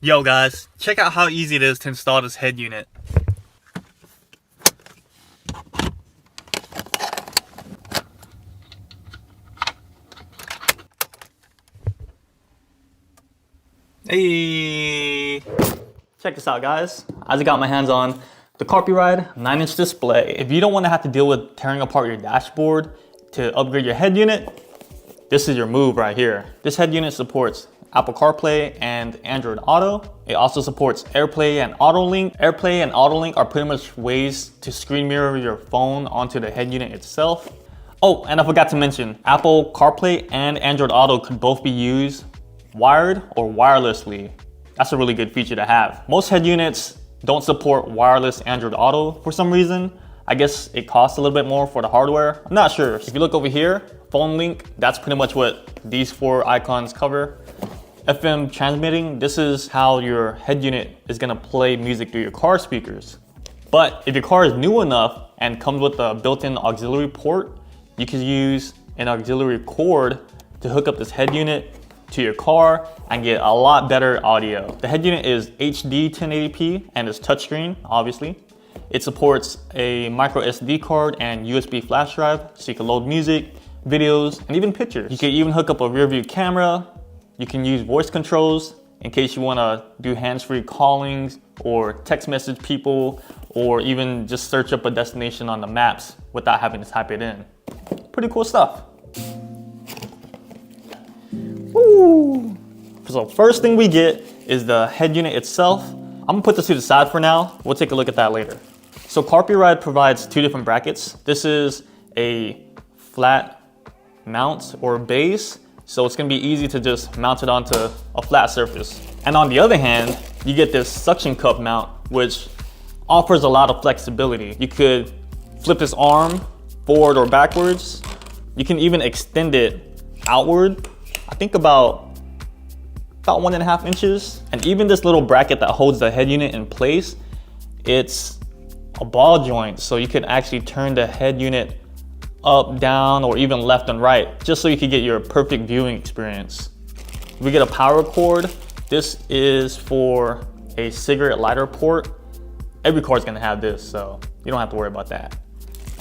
Yo guys, check out how easy it is to install this head unit. Hey! Check this out guys. I just got my hands on the Carpuride 9-inch display. If you don't want to have to deal with tearing apart your dashboard to upgrade your head unit, this is your move right here. This head unit supports Apple CarPlay and Android Auto. It also supports AirPlay and AutoLink. AirPlay and AutoLink are pretty much ways to screen mirror your phone onto the head unit itself. Oh, and I forgot to mention, Apple CarPlay and Android Auto could both be used wired or wirelessly. That's a really good feature to have. Most head units don't support wireless Android Auto for some reason. I guess it costs a little bit more for the hardware. I'm not sure. If you look over here, phone link, that's pretty much what these four icons cover. FM transmitting, this is how your head unit is gonna play music through your car speakers. But if your car is new enough and comes with a built-in auxiliary port, you can use an auxiliary cord to hook up this head unit to your car and get a lot better audio. The head unit is HD 1080p and is touchscreen, obviously. It supports a micro SD card and USB flash drive, so you can load music, videos, and even pictures. You can even hook up a rear view camera. You can use voice controls in case you want to do hands-free callings or text message people, or even just search up a destination on the maps without having to type it in. Pretty cool stuff. Woo. So first thing we get is the head unit itself. I'm gonna put this to the side for now. We'll take a look at that later. So Carpuride provides two different brackets. This is a flat mount or base, so it's gonna be easy to just mount it onto a flat surface. And on the other hand, you get this suction cup mount, which offers a lot of flexibility. You could flip this arm forward or backwards. You can even extend it outward, I think about 1.5 inches. And even this little bracket that holds the head unit in place, it's a ball joint, so you can actually turn the head unit up, down, or even left and right, just so you can get your perfect viewing experience. We get a power cord. This is for a cigarette lighter port. Every car is gonna have this, so you don't have to worry about that.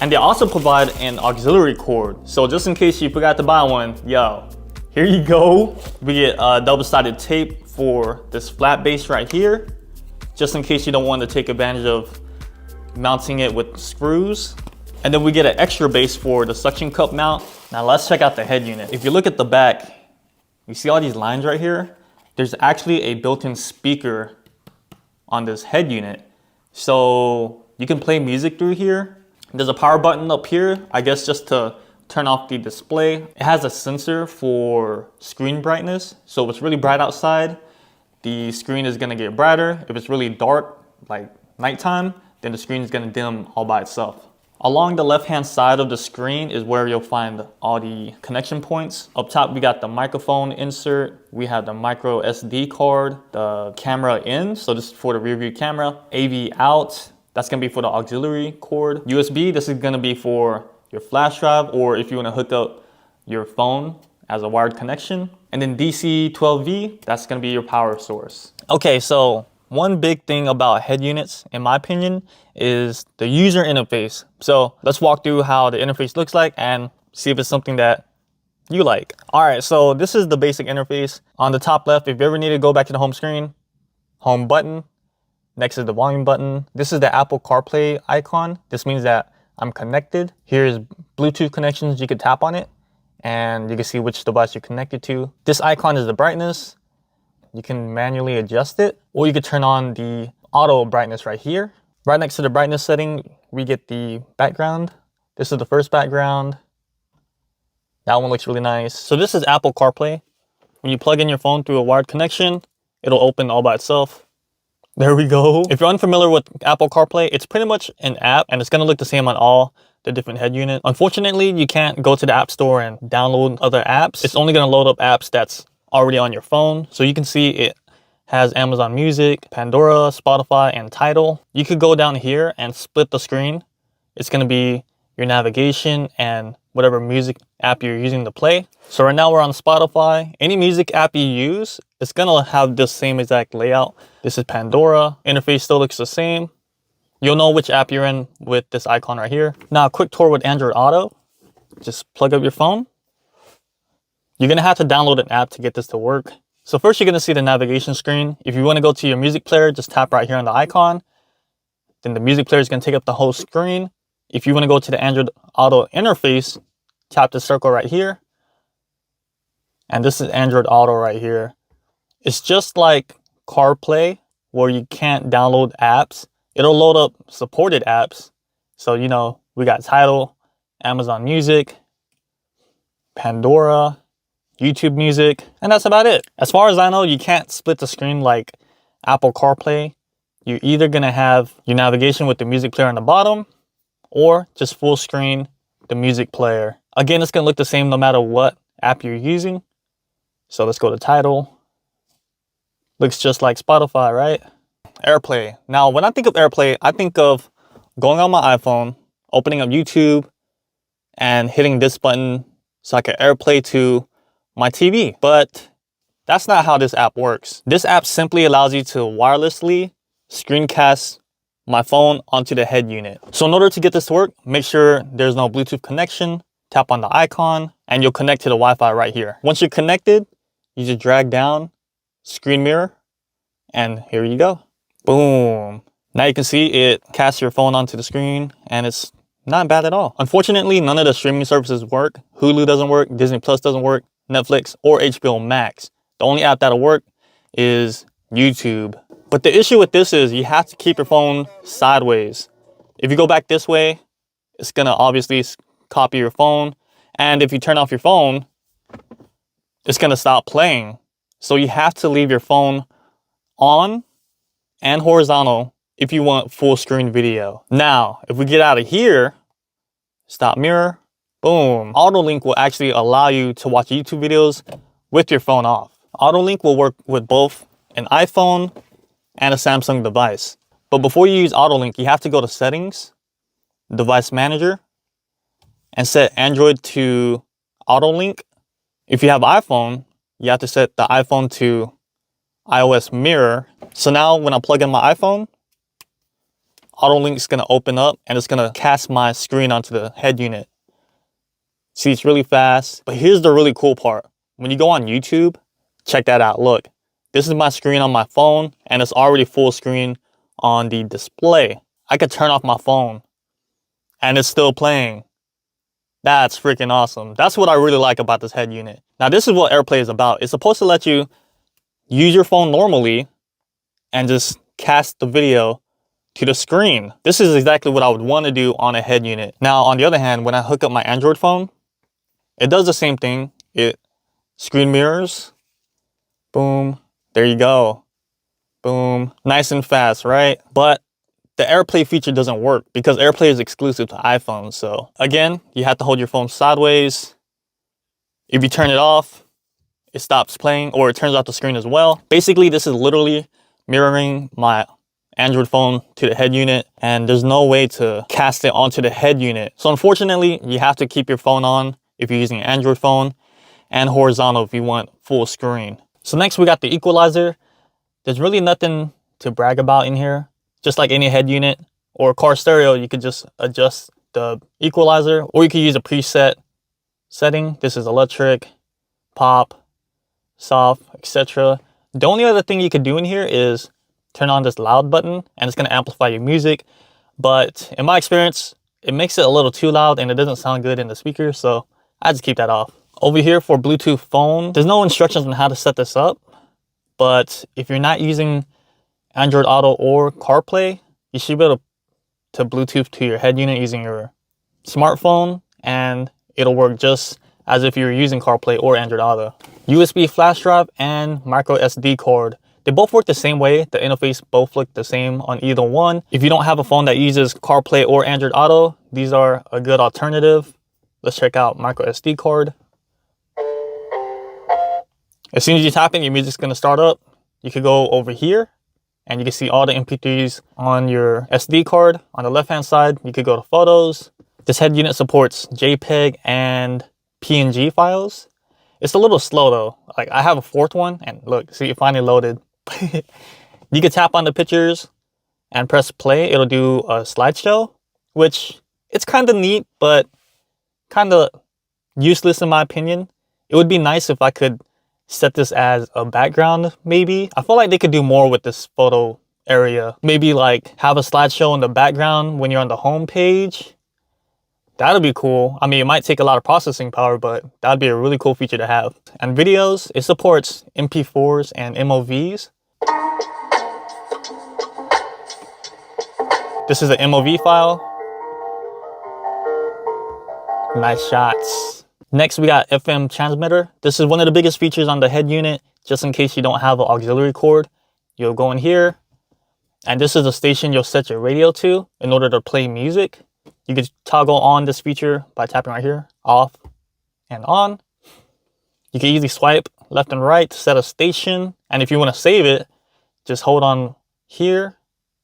And they also provide an auxiliary cord. So just in case you forgot to buy one, yo, here you go. We get double-sided tape for this flat base right here, just in case you don't want to take advantage of mounting it with screws. And then we get an extra base for the suction cup mount. Now let's check out the head unit. If you look at the back, you see all these lines right here? There's actually a built-in speaker on this head unit. So you can play music through here. There's a power button up here, I guess just to turn off the display. It has a sensor for screen brightness. So if it's really bright outside, the screen is gonna get brighter. If it's really dark, like nighttime, then the screen is gonna dim all by itself. Along the left-hand side of the screen is where you'll find all the connection points. Up top, we got the microphone insert. We have the micro SD card, the camera in. So this is for the rear view camera. AV out, that's gonna be for the auxiliary cord. USB, this is gonna be for your flash drive, or if you want to hook up your phone as a wired connection. And then DC 12V, that's going to be your power source. Okay, so one big thing about head units, in my opinion, is the user interface. So let's walk through how the interface looks like and see if it's something that you like. All right, so this is the basic interface. On the top left, if you ever need to go back to the home screen, home button. Next is the volume button. This is the Apple CarPlay icon. This means that I'm connected. Here's Bluetooth connections. You can tap on it and you can see which device you're connected to. This icon is the brightness. You can manually adjust it, or you could turn on the auto brightness right here. Right next to the brightness setting, we get the background. This is the first background. That one looks really nice. So this is Apple CarPlay. When you plug in your phone through a wired connection, it'll open all by itself. There we go. If you're unfamiliar with Apple CarPlay, it's pretty much an app and it's gonna look the same on all the different head units. Unfortunately, you can't go to the App Store and download other apps. It's only gonna load up apps that's already on your phone. So you can see it has Amazon Music, Pandora, Spotify, and Tidal. You could go down here and split the screen. It's gonna be your navigation, and whatever music app you're using to play. So right now we're on Spotify. Any music app you use, it's gonna have the same exact layout. This is Pandora. Interface still looks the same. You'll know which app you're in with this icon right here. Now, a quick tour with Android Auto. Just plug up your phone. You're gonna have to download an app to get this to work. So first you're gonna see the navigation screen. If you wanna go to your music player, just tap right here on the icon. Then the music player is gonna take up the whole screen. If you wanna go to the Android Auto interface, tap the circle right here. And this is Android Auto right here. It's just like CarPlay, where you can't download apps. It'll load up supported apps. So, you know, we got Tidal, Amazon Music, Pandora, YouTube Music, and that's about it. As far as I know, you can't split the screen like Apple CarPlay. You're either gonna have your navigation with the music player on the bottom, or just full screen the music player. Again, it's gonna look the same no matter what app you're using. So let's go to Tidal. Looks just like Spotify, right? AirPlay. Now, when I think of AirPlay, I think of going on my iPhone, opening up YouTube, and hitting this button so I can AirPlay to my TV. But that's not how this app works. This app simply allows you to wirelessly screencast my phone onto the head unit. So in order to get this to work, make sure there's no Bluetooth connection. Tap on the icon and you'll connect to the Wi-Fi right here. Once you're connected, you just drag down screen mirror and here you go. Boom. Now you can see it casts your phone onto the screen and it's not bad at all. Unfortunately, none of the streaming services work. Hulu doesn't work, Disney Plus doesn't work, Netflix, or HBO Max. The only app that'll work is YouTube. But the issue with this is you have to keep your phone sideways. If you go back this way, it's gonna obviously copy your phone. And if you turn off your phone, it's gonna stop playing. So you have to leave your phone on and horizontal if you want full screen video. Now, if we get out of here, stop mirror, boom. AutoLink will actually allow you to watch YouTube videos with your phone off. AutoLink will work with both an iPhone and a Samsung device. But before you use AutoLink, you have to go to Settings, Device Manager, and set Android to AutoLink. If you have iPhone, you have to set the iPhone to iOS Mirror. So now when I plug in my iPhone, AutoLink is gonna open up and it's gonna cast my screen onto the head unit. See, it's really fast. But here's the really cool part. When you go on YouTube, check that out. Look, this is my screen on my phone and it's already full screen on the display. I could turn off my phone and it's still playing. That's freaking awesome. That's what I really like about this head unit. Now, this is what AirPlay is about. It's supposed to let you use your phone normally and just cast the video to the screen. This is exactly what I would want to do on a head unit. Now, on the other hand, when I hook up my Android phone, it does the same thing. It screen mirrors. Boom. There you go. Boom. Nice and fast, right? But the AirPlay feature doesn't work because AirPlay is exclusive to iPhones. So again, you have to hold your phone sideways. If you turn it off, it stops playing or it turns off the screen as well. Basically, this is literally mirroring my Android phone to the head unit, and there's no way to cast it onto the head unit. So unfortunately, you have to keep your phone on if you're using an Android phone and horizontal if you want full screen. So next we got the equalizer. There's really nothing to brag about in here. Just like any head unit or car stereo, you could just adjust the equalizer or you could use a preset setting. This is electric, pop, soft, etc. The only other thing you could do in here is turn on this loud button and it's going to amplify your music. But in my experience, it makes it a little too loud and it doesn't sound good in the speaker. So I just keep that off. Over here for Bluetooth phone, there's no instructions on how to set this up. But if you're not using Android Auto or CarPlay, you should be able to Bluetooth to your head unit using your smartphone and it'll work just as if you were using CarPlay or Android Auto. USB flash drive and micro SD card. They both work the same way. The interface both look the same on either one. If you don't have a phone that uses CarPlay or Android Auto, these are a good alternative. Let's check out micro SD card. As soon as you tap in, your music's gonna start up. You could go over here and you can see all the MP3s on your SD card. On the left-hand side, you could go to photos, This head unit supports JPEG and PNG files. It's a little slow though. Like I have a fourth one and look, see it finally loaded. You can tap on the pictures and press play. It'll do a slideshow, which it's kind of neat, but kind of useless in my opinion. It would be nice if I could set this as a background maybe. I feel like they could do more with this photo area. Maybe like have a slideshow in the background when you're on the home page. That'd be cool. I mean, it might take a lot of processing power, but that'd be a really cool feature to have. And videos, it supports MP4s and MOVs. This is an MOV file. Nice shots. Next, we got FM transmitter. This is one of the biggest features on the head unit. Just in case you don't have an auxiliary cord, you'll go in here. And this is the station you'll set your radio to in order to play music. You can toggle on this feature by tapping right here, off and on. You can easily swipe left and right to set a station. And if you want to save it, just hold on here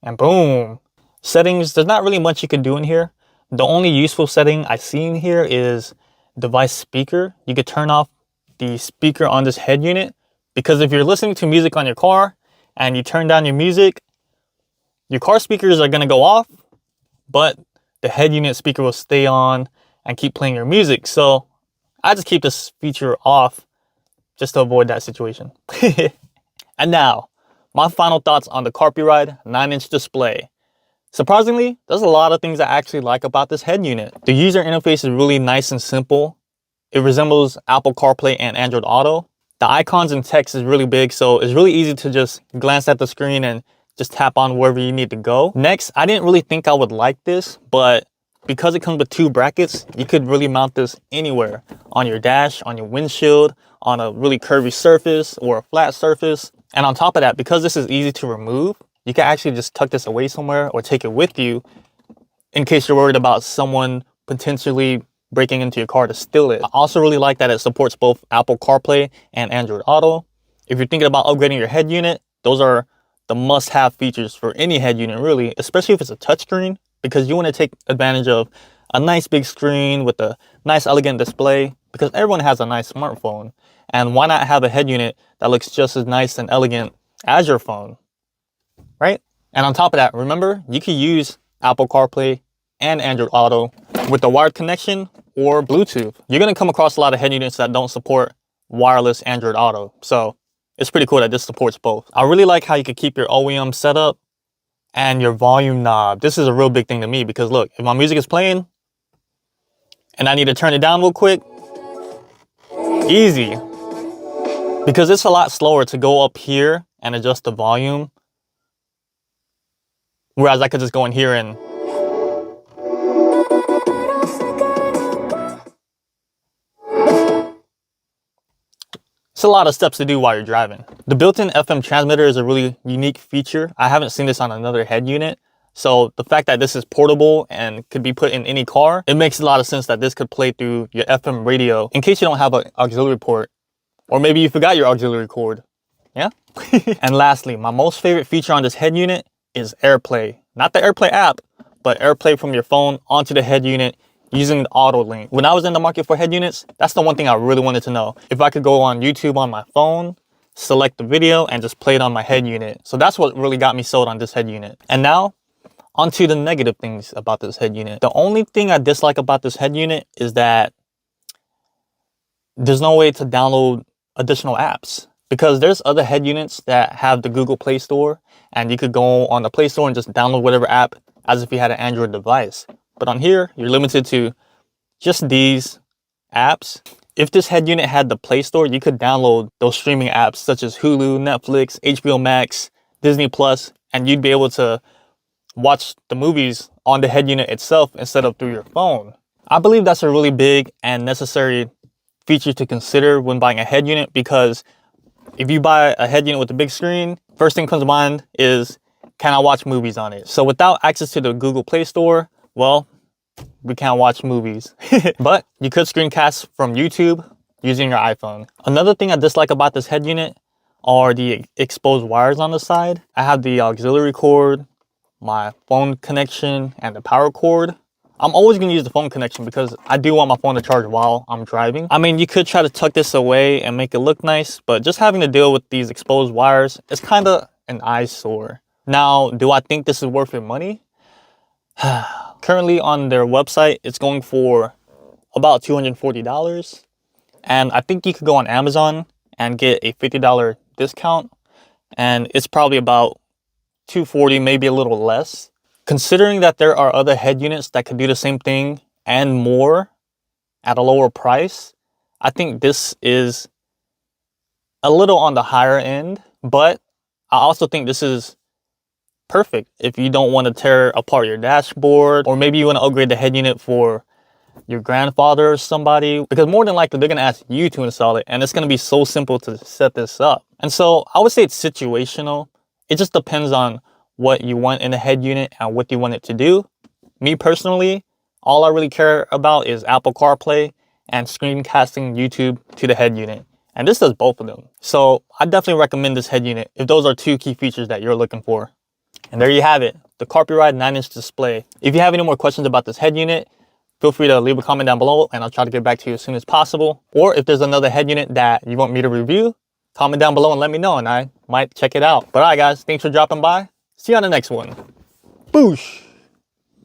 and boom. Settings, there's not really much you can do in here. The only useful setting I see in here is device speaker. You could turn off the speaker on this head unit, because if you're listening to music on your car and you turn down your music, your car speakers are going to go off, but the head unit speaker will stay on and keep playing your music. So I just keep this feature off just to avoid that situation. And now, my final thoughts on the Carpuride 9-inch display. Surprisingly, there's a lot of things I actually like about this head unit. The user interface is really nice and simple. It resembles Apple CarPlay and Android Auto. The icons and text is really big, so it's really easy to just glance at the screen and just tap on wherever you need to go. Next, I didn't really think I would like this, but because it comes with 2 brackets, you could really mount this anywhere. On your dash, on your windshield, on a really curvy surface or a flat surface. And on top of that, because this is easy to remove, you can actually just tuck this away somewhere or take it with you in case you're worried about someone potentially breaking into your car to steal it. I also really like that it supports both Apple CarPlay and Android Auto. If you're thinking about upgrading your head unit, those are the must-have features for any head unit really, especially if it's a touchscreen, because you want to take advantage of a nice big screen with a nice elegant display, because everyone has a nice smartphone. And why not have a head unit that looks just as nice and elegant as your phone, right? And on top of that, remember, you can use Apple CarPlay and Android Auto with the wired connection or Bluetooth. You're going to come across a lot of head units that don't support wireless Android Auto. So it's pretty cool that this supports both. I really like how you can keep your OEM setup and your volume knob. This is a real big thing to me because look, if my music is playing and I need to turn it down real quick, easy. Because it's a lot slower to go up here and adjust the volume. Whereas I could just go in here and it's a lot of steps to do while you're driving. The built-in FM transmitter is a really unique feature. I haven't seen this on another head unit. So the fact that this is portable and could be put in any car, it makes a lot of sense that this could play through your FM radio in case you don't have an auxiliary port. Or maybe you forgot your auxiliary cord. Yeah? And lastly, my most favorite feature on this head unit is AirPlay. Not the AirPlay app, but AirPlay from your phone onto the head unit using the auto link. When I was in the market for head units, that's the one thing I really wanted to know. If I could go on YouTube on my phone, select the video, and just play it on my head unit. So that's what really got me sold on this head unit. And now, onto the negative things about this head unit. The only thing I dislike about this head unit is that there's no way to download additional apps. Because there's other head units that have the Google Play Store, and you could go on the Play Store and just download whatever app as if you had an Android device. But on here, you're limited to just these apps. If this head unit had the Play Store, you could download those streaming apps such as Hulu, Netflix, HBO Max, Disney Plus, and you'd be able to watch the movies on the head unit itself instead of through your phone. I believe that's a really big and necessary feature to consider when buying a head unit, because if you buy a head unit with a big screen, first thing comes to mind is, can I watch movies on it? So without access to the Google Play Store, well, we can't watch movies. But you could screencast from YouTube using your iPhone. Another thing I dislike about this head unit are the exposed wires on the side. I have the auxiliary cord, my phone connection, and the power cord I'm always gonna use the phone connection because I do want my phone to charge while I'm driving. I mean, you could try to tuck this away and make it look nice, but just having to deal with these exposed wires is kind of an eyesore. Now, do I think this is worth your money? Currently on their website, it's going for about $240. And I think you could go on Amazon and get a $50 discount. And it's probably about $240, maybe a little less. Considering that there are other head units that could do the same thing and more at a lower price, I think this is a little on the higher end, but I also think this is perfect if you don't want to tear apart your dashboard, or maybe you want to upgrade the head unit for your grandfather or somebody, because more than likely they're going to ask you to install it, and it's going to be so simple to set this up. And so I would say it's situational. It just depends on what you want in a head unit and what you want it to do. Me personally, all I really care about is Apple CarPlay and screencasting YouTube to the head unit. And this does both of them. So I definitely recommend this head unit if those are two key features that you're looking for. And there you have it, the Carpuride 9-inch display. If you have any more questions about this head unit, feel free to leave a comment down below and I'll try to get back to you as soon as possible. Or if there's another head unit that you want me to review, comment down below and let me know and I might check it out. But all right guys, thanks for dropping by. See you on the next one. Boosh!